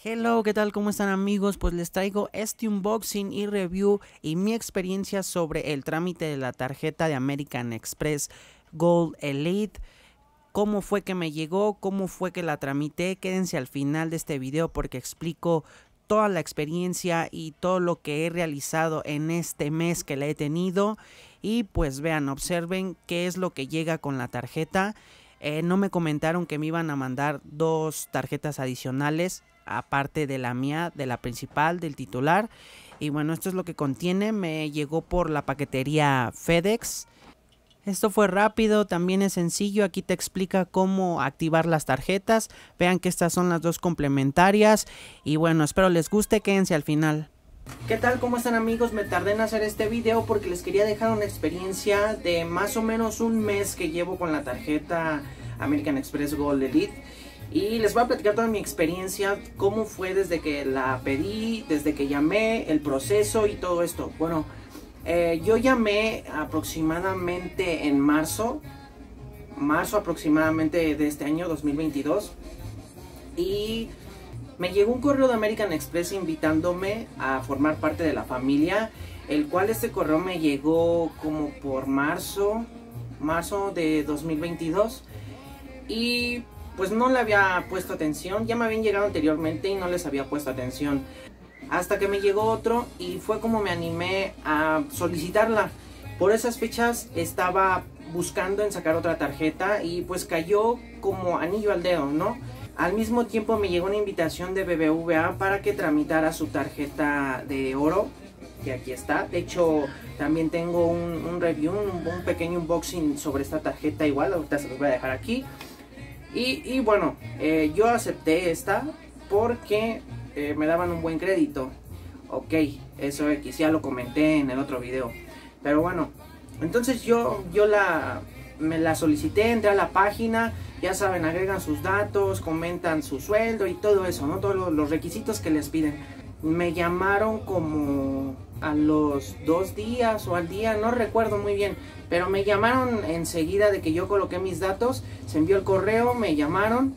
Hello, ¿qué tal? ¿Cómo están, amigos? Pues les traigo este unboxing y review y mi experiencia sobre el trámite de la tarjeta de American Express Gold Elite. Cómo fue que me llegó, cómo fue que la tramité. Quédense al final de este video porque explico toda la experiencia y todo lo que he realizado en este mes que la he tenido. Y pues vean, observen qué es lo que llega con la tarjeta. No me comentaron que me iban a mandar dos tarjetas adicionales, aparte de la mía, de la principal, del titular. Y bueno, esto es lo que contiene. Me llegó por la paquetería FedEx. Esto fue rápido, también es sencillo. Aquí te explica cómo activar las tarjetas. Vean que estas son las dos complementarias. Y bueno, espero les guste, quédense al final. ¿Qué tal? ¿Cómo están, amigos? Me tardé en hacer este video porque les quería dejar una experiencia de más o menos un mes que llevo con la tarjeta American Express Gold Elite. Y les voy a platicar toda mi experiencia, cómo fue desde que la pedí, desde que llamé, el proceso y todo esto. Bueno, yo llamé aproximadamente en marzo aproximadamente de este año 2022. Y me llegó un correo de American Express invitándome a formar parte de la familia, el cual este correo me llegó como por marzo de 2022. Y pues no le había puesto atención, ya me habían llegado anteriormente y no les había puesto atención. Hasta que me llegó otro y fue como me animé a solicitarla. Por esas fechas estaba buscando en sacar otra tarjeta y pues cayó como anillo al dedo, ¿no? Al mismo tiempo me llegó una invitación de BBVA para que tramitara su tarjeta de oro, que aquí está. De hecho, también tengo un review, un pequeño unboxing sobre esta tarjeta igual, ahorita se los voy a dejar aquí. Y bueno, yo acepté esta porque me daban un buen crédito. Ok, eso X, ya lo comenté en el otro video. Pero bueno, entonces me la solicité, entré a la página. Ya saben, agregan sus datos, comentan su sueldo y todo eso, ¿no? Todos los requisitos que les piden. Me llamaron como a los 2 días o al día, no recuerdo muy bien, pero me llamaron enseguida de que yo coloqué mis datos, se envió el correo, me llamaron,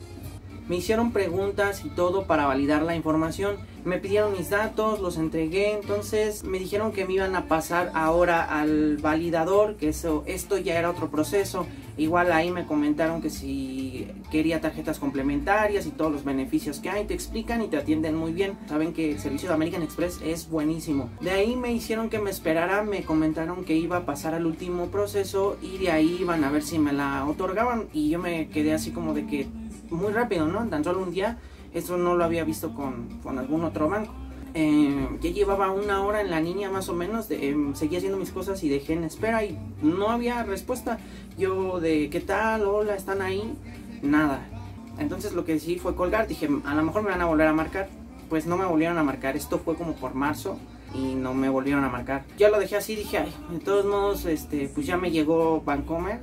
me hicieron preguntas y todo para validar la información, me pidieron mis datos, los entregué, entonces me dijeron que me iban a pasar ahora al validador, que esto ya era otro proceso. Igual ahí me comentaron que si quería tarjetas complementarias y todos los beneficios que hay, te explican y te atienden muy bien. Saben que el servicio de American Express es buenísimo. De ahí me hicieron que me esperara, me comentaron que iba a pasar al último proceso y de ahí iban a ver si me la otorgaban. Y yo me quedé así como de que muy rápido, ¿no? Tan solo un día. Eso no lo había visto con algún otro banco. Ya llevaba 1 hora en la línea más o menos, seguía haciendo mis cosas y dejé en espera y no había respuesta. Yo de ¿qué tal? Hola, ¿están ahí? Nada. Entonces lo que decidí fue colgar, dije a lo mejor me van a volver a marcar. Pues no me volvieron a marcar, esto fue como por marzo y no me volvieron a marcar. Ya lo dejé así, dije, ay, de todos modos, pues ya me llegó Bancomer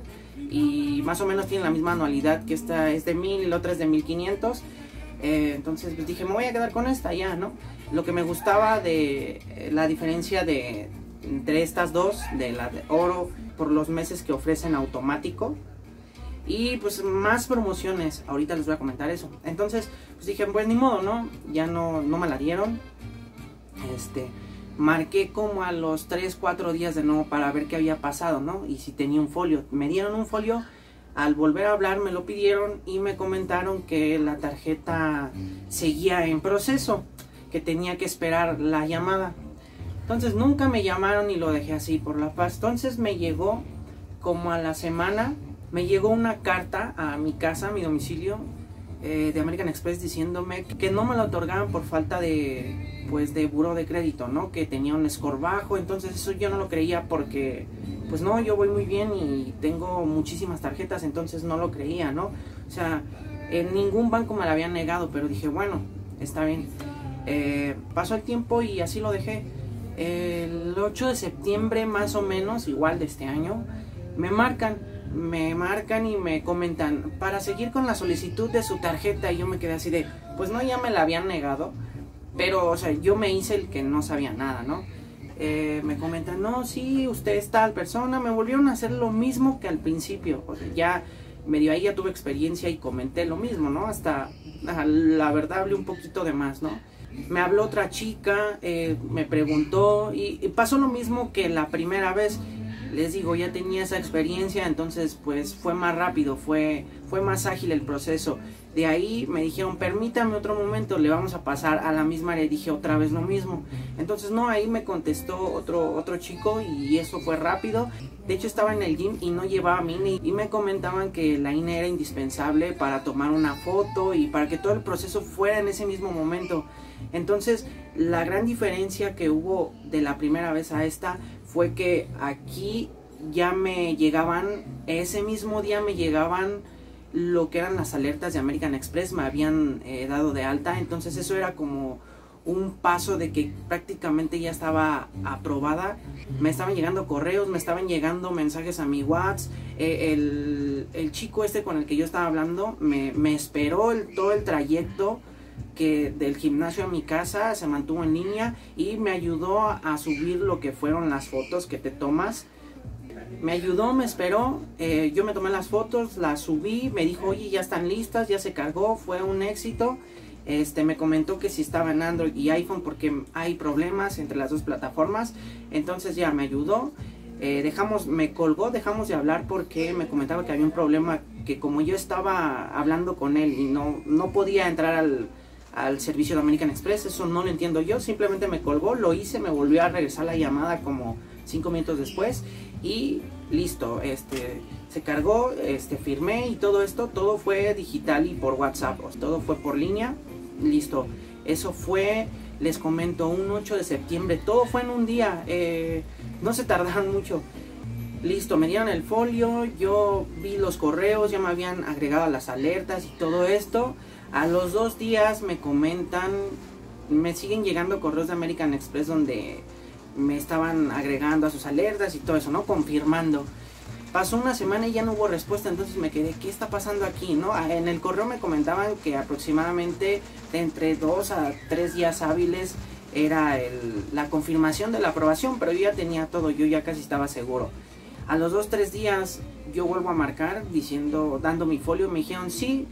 y más o menos tiene la misma anualidad, que esta es de 1000 y la otra es de 1500. Entonces pues dije, me voy a quedar con esta ya, ¿no? Lo que me gustaba de la diferencia entre estas dos, de la de oro, por los meses que ofrecen automático y pues más promociones, ahorita les voy a comentar eso. Entonces pues dije, pues ni modo, ¿no? Ya no me la dieron. Marqué como a los 3-4 días de nuevo para ver qué había pasado, ¿no? Y si tenía un folio, me dieron un folio. Al volver a hablar me lo pidieron y me comentaron que la tarjeta seguía en proceso, que tenía que esperar la llamada. Entonces nunca me llamaron y lo dejé así por la paz. Entonces me llegó como a la semana, me llegó una carta a mi casa, a mi domicilio, de American Express diciéndome que no me la otorgaban por falta de buró de crédito, ¿no? Que tenía un score bajo. Entonces eso yo no lo creía porque pues no, yo voy muy bien y tengo muchísimas tarjetas, entonces no lo creía, ¿no? O sea, en ningún banco me la habían negado, pero dije, bueno, está bien. Pasó el tiempo y así lo dejé. El 8 de septiembre más o menos, igual de este año, me marcan y me comentan para seguir con la solicitud de su tarjeta. Y yo me quedé así de, pues no, ya me la habían negado, pero o sea, yo me hice el que no sabía nada, ¿no? Me comentan, no, sí, usted es tal persona. Me volvieron a hacer lo mismo que al principio. O sea, ya medio ahí ya tuve experiencia y comenté lo mismo, ¿no? Hasta la verdad hablé un poquito de más, ¿no? Me habló otra chica, me preguntó y pasó lo mismo que la primera vez. Les digo, ya tenía esa experiencia, entonces pues fue más rápido, fue más ágil el proceso. De ahí me dijeron, permítame otro momento, le vamos a pasar a la misma área. Dije otra vez lo mismo. Entonces no, ahí me contestó otro chico y eso fue rápido. De hecho estaba en el gym y no llevaba mi INE y me comentaban que la INE era indispensable para tomar una foto y para que todo el proceso fuera en ese mismo momento. Entonces la gran diferencia que hubo de la primera vez a esta fue que aquí ya me llegaban, ese mismo día me llegaban lo que eran las alertas de American Express, me habían dado de alta, entonces eso era como un paso de que prácticamente ya estaba aprobada. Me estaban llegando correos, me estaban llegando mensajes a mi WhatsApp. El chico este con el que yo estaba hablando me esperó todo el trayecto que del gimnasio a mi casa, se mantuvo en línea y me ayudó a subir lo que fueron las fotos que te tomas. Me ayudó, me esperó, yo me tomé las fotos, las subí, me dijo, oye, ya están listas, ya se cargó, fue un éxito. Me comentó que si estaba en Android y iPhone porque hay problemas entre las dos plataformas, entonces ya me ayudó. Me colgó, dejamos de hablar porque me comentaba que había un problema, que como yo estaba hablando con él y no podía entrar al servicio de American Express, eso no lo entiendo yo, simplemente me colgó, lo hice, me volvió a regresar la llamada como 5 minutos después y listo, se cargó, firmé y todo esto, todo fue digital y por WhatsApp, todo fue por línea, listo, eso fue, les comento, un 8 de septiembre, todo fue en un día, no se tardaron mucho. Listo, me dieron el folio, yo vi los correos, ya me habían agregado a las alertas y todo esto. A los 2 días me comentan, me siguen llegando correos de American Express donde me estaban agregando a sus alertas y todo eso, ¿no? Confirmando. Pasó una semana y ya no hubo respuesta, entonces me quedé, ¿qué está pasando aquí, no? En el correo me comentaban que aproximadamente de entre 2 a 3 días hábiles era la confirmación de la aprobación, pero yo ya tenía todo, yo ya casi estaba seguro. A los 2-3 días yo vuelvo a marcar dando mi folio, me dijeron sí,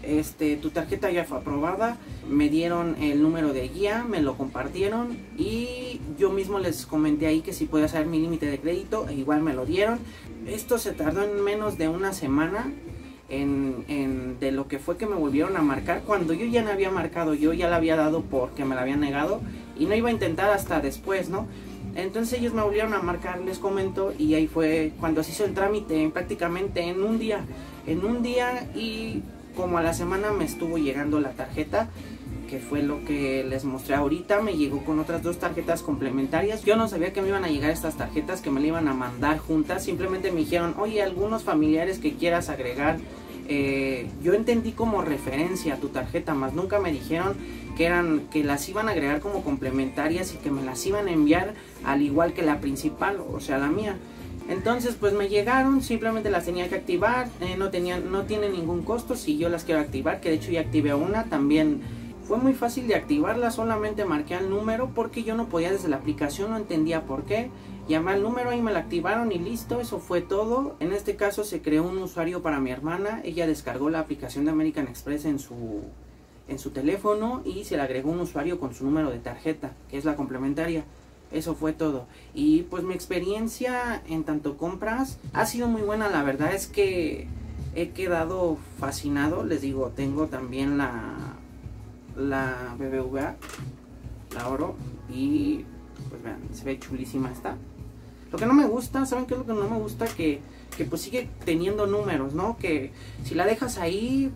tu tarjeta ya fue aprobada, me dieron el número de guía, me lo compartieron y yo mismo les comenté ahí que si podía saber mi límite de crédito, e igual me lo dieron. Esto se tardó en menos de una semana de lo que fue que me volvieron a marcar, cuando yo ya no había marcado, yo ya la había dado porque me la habían negado y no iba a intentar hasta después, ¿no? Entonces ellos me volvieron a marcar, les comento, y ahí fue cuando se hizo el trámite prácticamente en un día, y como a la semana me estuvo llegando la tarjeta, que fue lo que les mostré ahorita. Me llegó con otras 2 tarjetas complementarias. Yo no sabía que me iban a llegar estas tarjetas, que me la iban a mandar juntas, simplemente me dijeron, oye, algunos familiares que quieras agregar, yo entendí como referencia a tu tarjeta, más nunca me dijeron que las iban a agregar como complementarias y que me las iban a enviar al igual que la principal, o sea la mía. Entonces pues me llegaron, simplemente las tenía que activar, no tiene ningún costo si yo las quiero activar, que de hecho ya activé una, también fue muy fácil de activarla, solamente marqué el número porque yo no podía desde la aplicación, no entendía por qué. Llamé al número, ahí me la activaron y listo, eso fue todo. En este caso se creó un usuario para mi hermana, ella descargó la aplicación de American Express en su teléfono y se le agregó un usuario con su número de tarjeta, que es la complementaria. Eso fue todo. Y pues mi experiencia en tanto compras ha sido muy buena, la verdad es que he quedado fascinado. Les digo, tengo también la BBVA, la oro, y pues vean, se ve chulísima esta. Lo que no me gusta, ¿saben qué es lo que no me gusta? Que pues sigue teniendo números, ¿no? Que si la dejas ahí,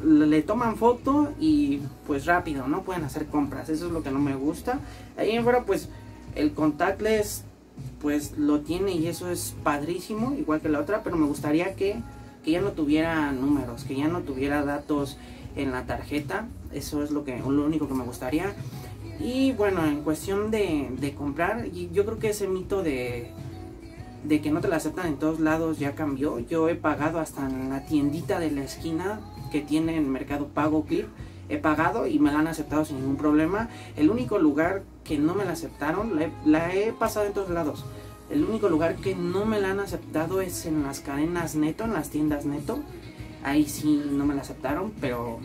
le toman foto y pues rápido, ¿no? Pueden hacer compras, eso es lo que no me gusta. Ahí en fuera pues el contactless pues lo tiene y eso es padrísimo, igual que la otra, pero me gustaría que ya no tuviera números, que ya no tuviera datos en la tarjeta. Eso es lo único que me gustaría. Y bueno, en cuestión de comprar, yo creo que ese mito de que no te la aceptan en todos lados ya cambió. Yo he pagado hasta en la tiendita de la esquina que tiene en Mercado Pago Clip, he pagado y me la han aceptado sin ningún problema. El único lugar que no me la aceptaron, la he pasado en todos lados, el único lugar que no me la han aceptado es en las cadenas Neto, en las tiendas Neto. Ahí sí no me la aceptaron, pero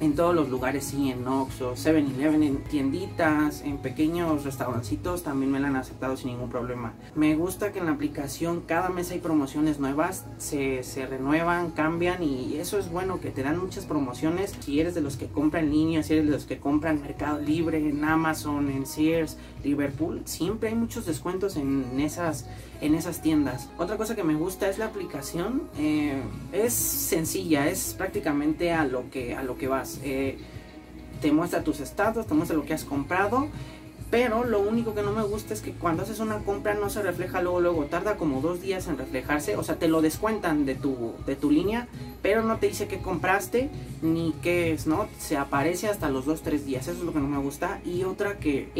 en todos los lugares, sí, en Oxxo, 7-Eleven, en tienditas, en pequeños restaurancitos también me la han aceptado sin ningún problema. Me gusta que en la aplicación cada mes hay promociones nuevas, se renuevan, cambian, y eso es bueno, que te dan muchas promociones. Si eres de los que compran en línea, si eres de los que compran en Mercado Libre, en Amazon, en Sears, Liverpool, siempre hay muchos descuentos en esas tiendas. Otra cosa que me gusta es la aplicación. Es sencilla, es prácticamente a lo que vas. Te muestra tus estados, te muestra lo que has comprado, pero lo único que no me gusta es que cuando haces una compra no se refleja luego, tarda como 2 días en reflejarse. O sea, te lo descuentan de tu línea, pero no te dice qué compraste ni qué es, ¿no? Se aparece hasta los 2-3 días, eso es lo que no me gusta. Y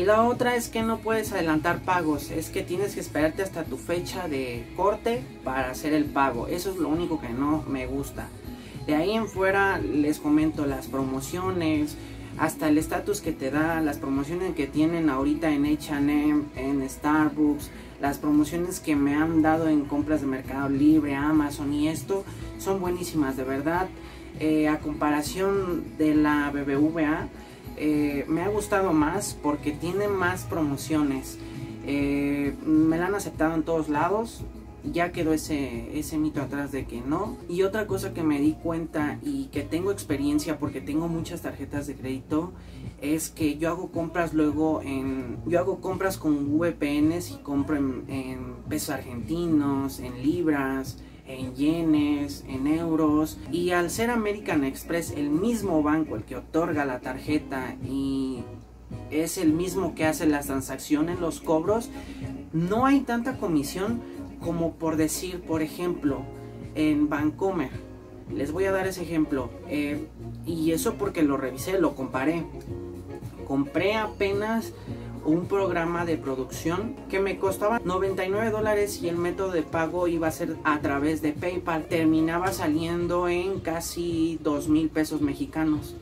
la otra es que no puedes adelantar pagos, es que tienes que esperarte hasta tu fecha de corte para hacer el pago. Eso es lo único que no me gusta. De ahí en fuera les comento las promociones, hasta el estatus que te da, las promociones que tienen ahorita en H&M, en Starbucks, las promociones que me han dado en compras de Mercado Libre, Amazon, y esto son buenísimas, de verdad. A comparación de la BBVA, me ha gustado más porque tiene más promociones. Me la han aceptado en todos lados. Ya quedó ese mito atrás de que no. Y otra cosa que me di cuenta y que tengo experiencia porque tengo muchas tarjetas de crédito, es que yo hago compras con VPNs y compro en pesos argentinos, en libras, en yenes, en euros. Y al ser American Express el mismo banco el que otorga la tarjeta y es el mismo que hace las transacciones, los cobros, no hay tanta comisión como por decir, por ejemplo, en Bancomer. Les voy a dar ese ejemplo, y eso porque lo revisé, lo comparé. Compré apenas un programa de producción que me costaba $99 y el método de pago iba a ser a través de PayPal. Terminaba saliendo en casi 2,000 pesos mexicanos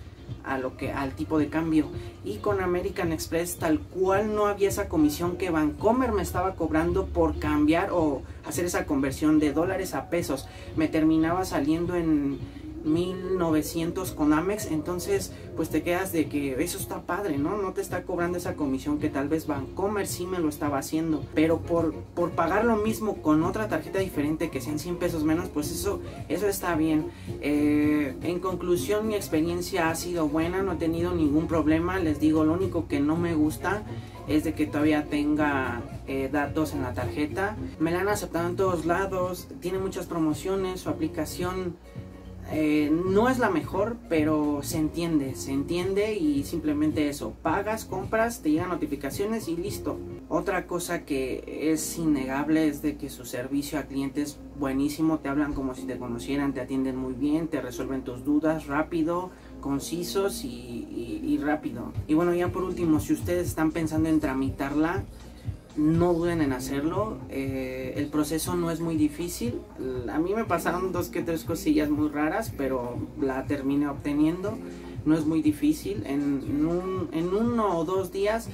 al tipo de cambio. Y con American Express tal cual no había esa comisión que Bancomer me estaba cobrando por cambiar o hacer esa conversión de dólares a pesos. Me terminaba saliendo en 1,900 con Amex. Entonces pues te quedas de que eso está padre, ¿no? No te está cobrando esa comisión que tal vez Bancomer sí me lo estaba haciendo, pero por pagar lo mismo con otra tarjeta diferente que sean 100 pesos menos, pues eso está bien. En conclusión, mi experiencia ha sido buena, no he tenido ningún problema. Les digo, lo único que no me gusta es de que todavía tenga datos en la tarjeta. Me la han aceptado en todos lados, tiene muchas promociones, su aplicación no es la mejor, pero se entiende y simplemente eso, pagas, compras, te llegan notificaciones y listo. Otra cosa que es innegable es de que su servicio a cliente es buenísimo, te hablan como si te conocieran, te atienden muy bien, te resuelven tus dudas rápido, concisos y rápido. Y bueno, ya por último, si ustedes están pensando en tramitarla, no duden en hacerlo. El proceso no es muy difícil. A mí me pasaron 2 que 3 cosillas muy raras, pero la terminé obteniendo. No es muy difícil. En 1 o 2 días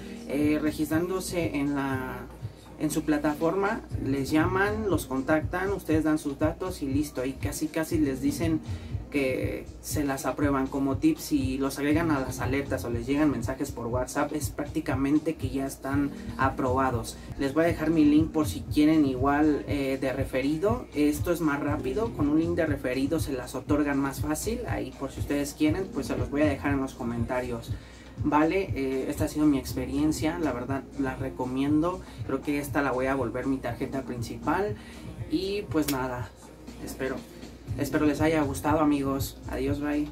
registrándose en su plataforma, les llaman, los contactan, ustedes dan sus datos y listo. Y casi les dicen que se las aprueban. Como tips, si los agregan a las alertas o les llegan mensajes por WhatsApp, es prácticamente que ya están aprobados. Les voy a dejar mi link por si quieren igual de referido. Esto es más rápido, con un link de referido se las otorgan más fácil. Ahí por si ustedes quieren, pues se los voy a dejar en los comentarios. Vale, esta ha sido mi experiencia, la verdad la recomiendo. Creo que esta la voy a volver mi tarjeta principal. Y pues nada, espero les haya gustado, amigos. Adiós, bye.